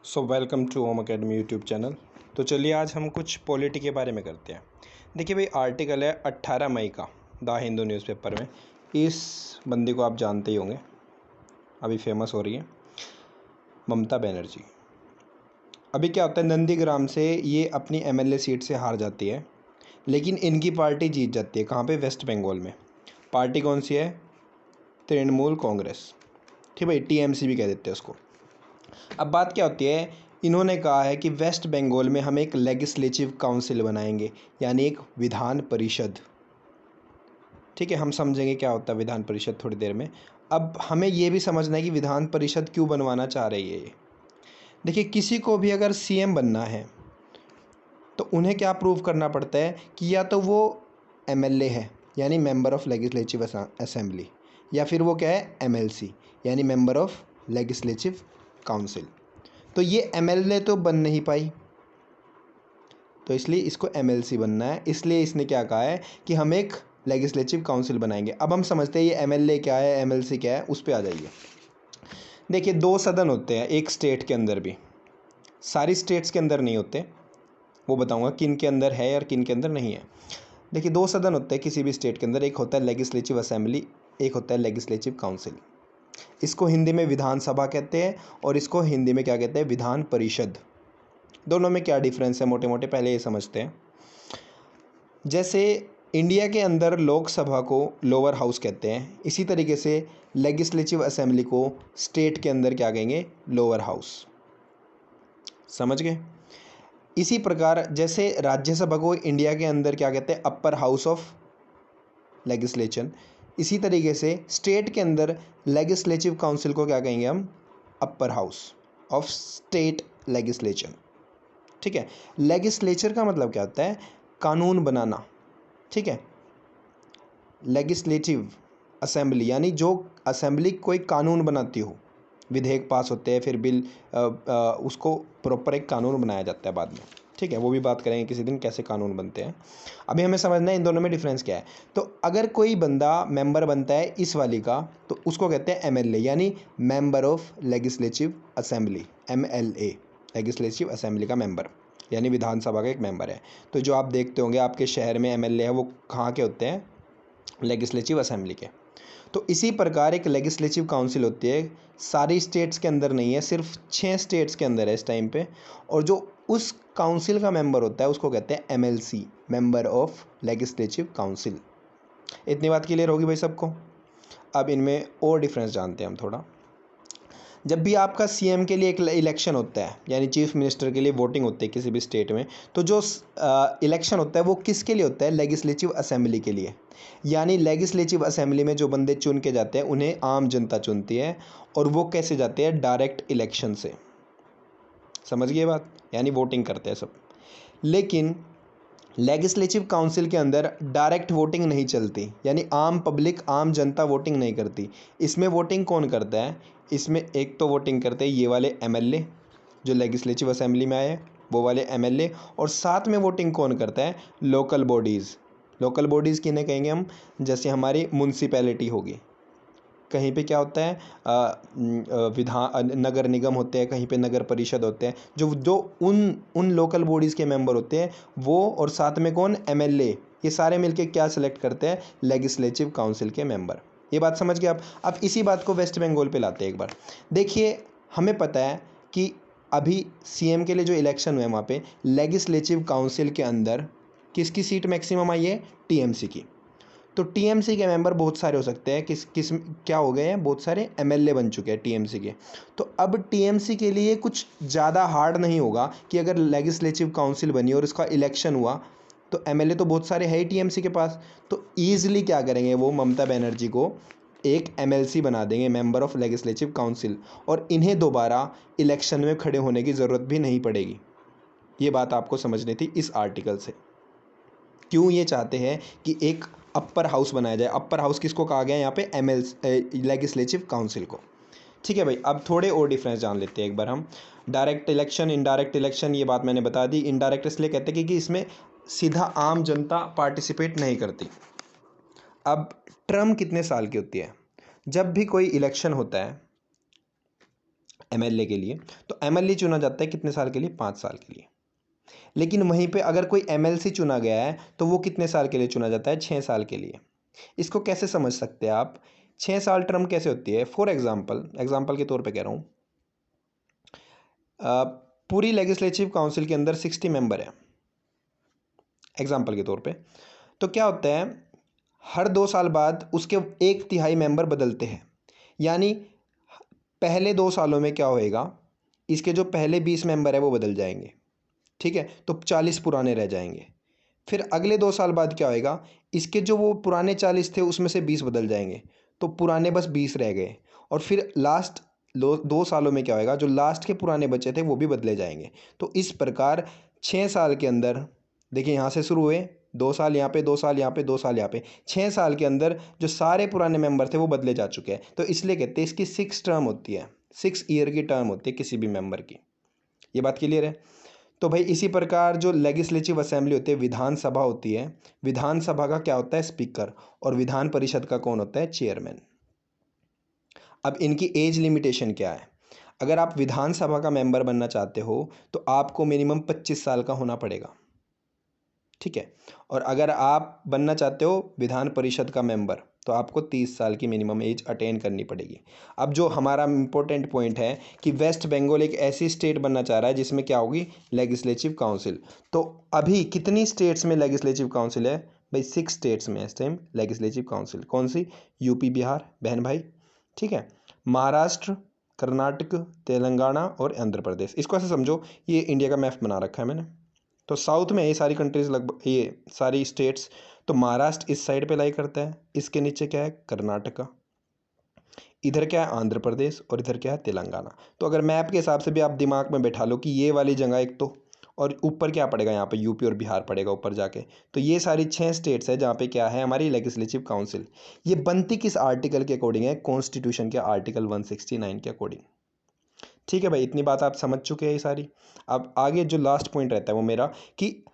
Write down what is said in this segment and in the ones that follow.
So welcome to home academy YouTube channel. तो चलिए आज हम कुछ पॉलिटी के बारे में करते हैं। देखिए भाई, आर्टिकल है 18 मई का द हिंदू न्यूज़पेपर में। इस बंदी को आप जानते ही होंगे, अभी फेमस हो रही है, ममता बनर्जी। अभी क्या होता है, नंदीग्राम से ये अपनी एमएलए सीट से हार जाती है, लेकिन इनकी पार्टी जीत जाती है। कहाँ पे? वेस्ट बंगाल में। पार्टी कौन सी है? तृणमूल कांग्रेस। ठीक भाई, टीएमसी भी कह देते हैं उसको। अब बात क्या होती है, इन्होंने कहा है कि वेस्ट बंगाल में हम एक लेजिस्लेटिव काउंसिल बनाएंगे, यानी एक विधान परिषद। ठीक है, हम समझेंगे क्या होता है विधान परिषद थोड़ी देर में। अब हमें ये भी समझना है कि विधान परिषद क्यों बनवाना चाह रही है ये। देखिए, किसी को भी अगर सीएम बनना है तो उन्हें क्या प्रूव करना पड़ता है कि या तो वो एमएलए है, यानी मेंबर ऑफ लेजिस्लेटिव असेंबली, या फिर वो क्या है, एमएलसी, यानी मेंबर ऑफ लेजिस्लेटिव काउंसिल। तो ये एमएलए तो बन नहीं पाई, तो इसलिए इसको एमएलसी बनना है। इसलिए इसने क्या कहा है कि हम एक लेजिस्लेटिव काउंसिल बनाएंगे। अब हम समझते हैं ये एमएलए क्या है, एमएलसी क्या है, उस पर आ जाइए। देखिए, दो सदन होते हैं एक स्टेट के अंदर भी, सारी स्टेट्स के अंदर नहीं होते, वो बताऊंगा किन के अंदर है और किन के अंदर नहीं है। देखिए, दो सदन होते हैं किसी भी स्टेट के अंदर, एक होता है लेजिस्लेटिव असेंबली, एक होता है लेजिस्लेटिव काउंसिल। इसको हिंदी में विधानसभा कहते हैं और इसको हिंदी में क्या कहते हैं, विधान परिषद। दोनों में क्या डिफरेंस है मोटे मोटे पहले ये समझते हैं। जैसे इंडिया के अंदर लोकसभा को लोअर हाउस कहते हैं, इसी तरीके से लेजिस्लेटिव असेंबली को स्टेट के अंदर क्या कहेंगे, लोअर हाउस। समझ गए? इसी प्रकार जैसे राज्यसभा को इंडिया के अंदर क्या कहते हैं, अपर हाउस ऑफ लेजिस्लेशन, इसी तरीके से स्टेट के अंदर लेजिस्लेटिव काउंसिल को क्या कहेंगे हम, upper house of state legislation. ठीक है, लेजिस्लेचर का मतलब क्या होता है, कानून बनाना। ठीक है, लेजिस्लेटिव असेंबली यानी जो असेंबली कोई कानून बनाती हो, विधेयक पास होते हैं, फिर बिल उसको प्रॉपर एक कानून बनाया जाता है बाद में। ठीक है, वो भी बात करेंगे किसी दिन कैसे कानून बनते हैं। अभी हमें समझना है इन दोनों में डिफरेंस क्या है। तो अगर कोई बंदा मेंबर बनता है इस वाली का, तो उसको कहते हैं एमएलए, यानी member of legislative assembly, MLA, legislative assembly का मेंबर, यानी विधानसभा का एक मेंबर है। तो जो आप देखते होंगे आपके शहर में एमएलए है, वो कहाँ के होते हैं, लेजिस्लेटिव असेंबली के। तो इसी प्रकार एक लेजिस्लेटिव काउंसिल होती है, सारी स्टेट्स के अंदर नहीं है, सिर्फ 6 स्टेट्स के अंदर है इस टाइम पे। और जो उस काउंसिल का मेंबर होता है उसको कहते हैं MLC, member of legislative council. इतनी बात क्लियर होगी भाई सबको? अब इनमें और डिफरेंस जानते हैं हम थोड़ा। जब भी आपका सीएम के लिए एक इलेक्शन होता है, यानी चीफ मिनिस्टर के लिए वोटिंग होती है किसी भी स्टेट में, तो जो इलेक्शन होता है वो किसके लिए होता है, लेजिस्लेटिव असेंबली के लिए। यानी लेजिस्लेटिव असेंबली में जो बंदे चुन के जाते हैं उन्हें आम जनता चुनती है, और वो कैसे जाते हैं, डायरेक्ट इलेक्शन से। समझ गए बात? यानी वोटिंग करते हैं सब। लेकिन लेजिस्लेटिव काउंसिल के अंदर डायरेक्ट वोटिंग नहीं चलती, यानी आम पब्लिक, आम जनता वोटिंग नहीं करती। इसमें वोटिंग कौन करता है, इसमें एक तो वोटिंग करते हैं ये वाले एमएलए जो लेजिस्लेटिव असेंबली में आए हैं, वो वाले एमएलए, और साथ में वोटिंग कौन करता है, लोकल बॉडीज़। लोकल बॉडीज़ किन्हें कहेंगे हम, जैसे हमारी म्यूनसिपैलिटी होगी, कहीं पे क्या होता है, विधान नगर निगम होते हैं, कहीं पे नगर परिषद होते हैं, जो जो उन लोकल बॉडीज़ के मेंबर होते हैं वो, और साथ में कौन, एमएलए, ये सारे मिलके क्या सिलेक्ट करते हैं, लेजिस्लेटिव काउंसिल के मेंबर। ये बात समझ गए आप? अब इसी बात को वेस्ट बंगाल पे लाते हैं एक बार। देखिए, हमें पता है कि अभी सीएम के लिए जो इलेक्शन हुए वहाँ पे लेजिस्लेटिव काउंसिल के अंदर किसकी सीट मैक्सिमम आई है, टीएमसी की। तो टीएमसी के मेंबर बहुत सारे हो सकते हैं, किस किस क्या हो गए हैं, बहुत सारे एमएलए बन चुके हैं टीएमसी के। तो अब टीएमसी के लिए कुछ ज़्यादा हार्ड नहीं होगा कि अगर लेजिस्लेटिव काउंसिल बनी और इसका इलेक्शन हुआ, तो एमएलए तो बहुत सारे हैं ही टीएमसी के पास, तो ईजिली क्या करेंगे, वो ममता बनर्जी को एक एमएलसी बना देंगे, मेंबर ऑफ लेजिस्लेटिव काउंसिल, और इन्हें दोबारा इलेक्शन में खड़े होने की ज़रूरत भी नहीं पड़ेगी। ये बात आपको समझनी थी इस आर्टिकल से। क्यों ये चाहते हैं कि एक अपर हाउस बनाया जाए। अपर हाउस किसको कहा गया है यहाँ पे, लेजिस्लेटिव काउंसिल को। ठीक है भाई, अब थोड़े और डिफरेंस जान लेते हैं एक बार हम। डायरेक्ट इलेक्शन, इनडायरेक्ट इलेक्शन, ये बात मैंने बता दी। इनडायरेक्ट इसलिए कहते हैं कि इसमें सीधा आम जनता पार्टिसिपेट नहीं करती। अब टर्म कितने साल की होती है, जब भी कोई इलेक्शन होता है, एमएलए के लिए। तो एमएलए चुना जाता है कितने साल के लिए? 5 साल के लिए। लेकिन वहीं पे अगर कोई एमएलसी चुना गया है तो वो कितने साल के लिए चुना जाता है? 6 साल के लिए। इसको कैसे समझ सकते हैं आप? 6 साल टर्म कैसे होती है? फॉर एग्जाम्पल के तौर पे कह रहा हूँ, पूरी लेजिस्लेटिव काउंसिल के अंदर 60 मेंबर है एग्जाम्पल के तौर पे। तो क्या होता है, हर 2 साल बाद उसके 1/3 मेंबर बदलते हैं। यानी पहले 2 सालों में क्या होएगा, इसके जो पहले 20 मेंबर है वो बदल जाएंगे, ठीक है, तो 40 पुराने रह जाएंगे। फिर अगले 2 साल बाद क्या होएगा, इसके जो वो पुराने 40 थे उसमें से 20 बदल जाएंगे, तो पुराने बस 20 रह गए। और फिर लास्ट 2 सालों में क्या होएगा, जो लास्ट के पुराने बचे थे वो भी बदले जाएंगे। तो इस प्रकार 6 साल के अंदर, देखिए यहाँ से शुरू हुए, 2 साल यहाँ पे, 2 साल यहाँ पे, 2 साल यहाँ पे, 6 साल के अंदर जो सारे पुराने मेंबर थे वो बदले जा चुके हैं। तो इसलिए कहते हैं इसकी 6 टर्म होती है, 6 ईयर की टर्म होती है किसी भी मेंबर की। ये बात क्लियर है? तो भाई इसी प्रकार जो लेजिस्लेटिव असेंबली होती है, विधानसभा होती है, विधानसभा का क्या होता है? स्पीकर। और विधान परिषद का कौन होता है? चेयरमैन। अब इनकी एज लिमिटेशन क्या है? अगर आप विधानसभा का मेंबर बनना चाहते हो तो आपको मिनिमम 25 साल का होना पड़ेगा, ठीक है। और अगर आप बनना चाहते हो विधान परिषद का मेंबर तो आपको 30 साल की मिनिमम एज अटेन करनी पड़ेगी। अब जो हमारा इम्पोर्टेंट पॉइंट है कि वेस्ट बंगाल एक ऐसी स्टेट बनना चाह रहा है जिसमें क्या होगी? Legislative council. तो अभी कितनी स्टेट्स में लेजिस्लेटिव काउंसिल है? भाई 6 स्टेट्स में इस टाइम लेजिस्लेटिव काउंसिल। कौन सी? यूपी, बिहार, बहन भाई, ठीक है, महाराष्ट्र, कर्नाटक, तेलंगाना और आंध्र प्रदेश। इसको ऐसे समझो, ये इंडिया का मैप बना रखा है मैंने। तो साउथ में ये सारी कंट्रीज, लगभग ये सारी स्टेट्स। तो महाराष्ट्र इस साइड पे लाई करता है, इसके नीचे क्या है? कर्नाटका, इधर क्या है? आंध्र प्रदेश, और इधर क्या है? तेलंगाना। तो अगर मैप के हिसाब से भी आप दिमाग में बैठा लो कि ये वाली जगह एक तो, और ऊपर क्या पड़ेगा? यहाँ पे यूपी और बिहार पड़ेगा ऊपर जाके। तो ये सारी 6 स्टेट्स है जहाँ पे क्या है? हमारी लेजिस्लेटिव काउंसिल। ये बनती किस आर्टिकल के अकॉर्डिंग है? कॉन्स्टिट्यूशन के आर्टिकल 169 के अकॉर्डिंग। ठीक है भाई, इतनी बात आप समझ चुके हैं ये सारी। अब आगे जो लास्ट पॉइंट रहता है वो मेरा, कि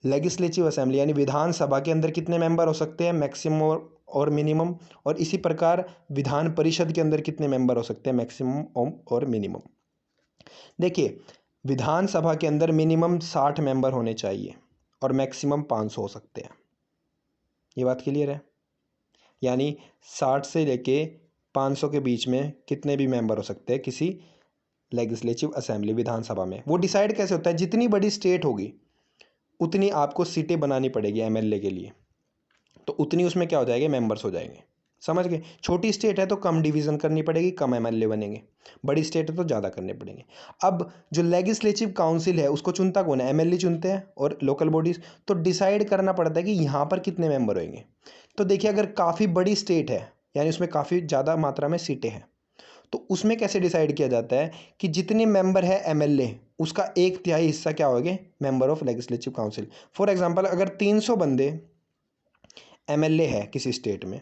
लेजिस्लेटिव असेंबली यानी विधानसभा के अंदर कितने मेंबर हो सकते हैं? मैक्सिमम और मिनिमम। और इसी प्रकार विधान परिषद के अंदर कितने मेंबर हो सकते हैं? मैक्सिमम और मिनिमम। देखिए, विधानसभा के अंदर मिनिमम 60 मेंबर होने चाहिए और मैक्सिमम 500 हो सकते हैं। ये बात क्लियर है? यानी 60 से लेके 500 के बीच में कितने भी मेंबर हो सकते हैं किसी लेजिस्लेटिव असेंबली, विधानसभा में। वो डिसाइड कैसे होता है? जितनी बड़ी स्टेट होगी उतनी आपको सीटें बनानी पड़ेगी एमएलए के लिए, तो उतनी उसमें क्या हो जाएंगे? मेंबर्स हो जाएंगे। समझ गए? छोटी स्टेट है तो कम डिवीज़न करनी पड़ेगी, कम एमएलए बनेंगे। बड़ी स्टेट है तो ज़्यादा करने पड़ेंगे। अब जो लेजिस्लेटिव काउंसिल है उसको चुनता कौन है? एमएलए चुनते हैं और लोकल बॉडीज़। तो डिसाइड करना पड़ता है कि यहाँ पर कितने मेंबर होंगे। तो देखिए, अगर काफ़ी बड़ी स्टेट है यानी उसमें काफ़ी ज़्यादा मात्रा में सीटें हैं, तो उसमें कैसे डिसाइड किया जाता है कि जितने मेंबर है एमएलए उसका 1/3 हिस्सा क्या होंगे? Member of legislative council. For example, अगर 300 बंदे एमएलए है किसी स्टेट में,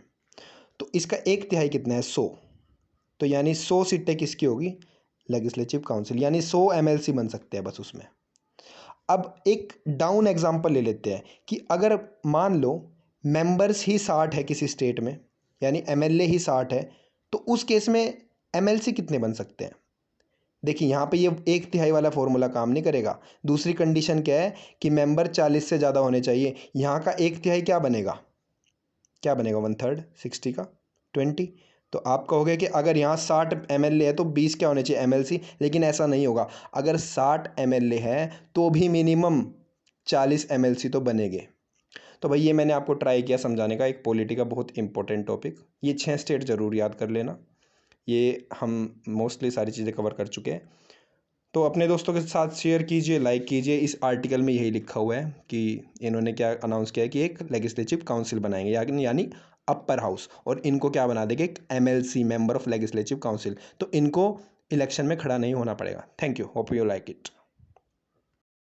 तो इसका 1/3 कितना है? 100। तो यानी 100 सीटें किसकी होगी? Legislative council. यानी 100 एमएलसी बन सकते हैं बस उसमें। अब एक डाउन एग्जांपल ले लेते हैं कि अगर मान लो मेंबर्स ही 60 है किसी स्टेट में, यानी एमएलए ही 60 है, तो उस केस में एमएलसी कितने बन सकते हैं? देखिए, यहाँ पे ये 1/3 वाला फॉर्मूला काम नहीं करेगा। दूसरी कंडीशन क्या है कि मेंबर 40 से ज़्यादा होने चाहिए। यहाँ का 1/3 क्या बनेगा? क्या बनेगा? 1/3 60 का 20। तो आप कहोगे कि अगर यहाँ 60 एमएलए है तो 20 क्या होने चाहिए? एमएलसी। लेकिन ऐसा नहीं होगा। अगर 60 एमएलए है तो भी मिनिमम 40 एमएलसी तो बनेंगे। तो भाई ये मैंने आपको ट्राई किया समझाने का, एक पॉलिटी का बहुत इंपॉर्टेंट टॉपिक। ये 6 स्टेट ज़रूर याद कर लेना। ये हम मोस्टली सारी चीज़ें कवर कर चुके हैं। तो अपने दोस्तों के साथ शेयर कीजिए, लाइक कीजिए। इस आर्टिकल में यही लिखा हुआ है कि इन्होंने क्या अनाउंस किया है कि एक लेजिस्लेटिव काउंसिल बनाएंगे, यानी अपर हाउस, और इनको क्या बना देंगे? एक MLC, member of legislative council. तो इनको इलेक्शन में खड़ा नहीं होना पड़ेगा। Thank you, hope you like it.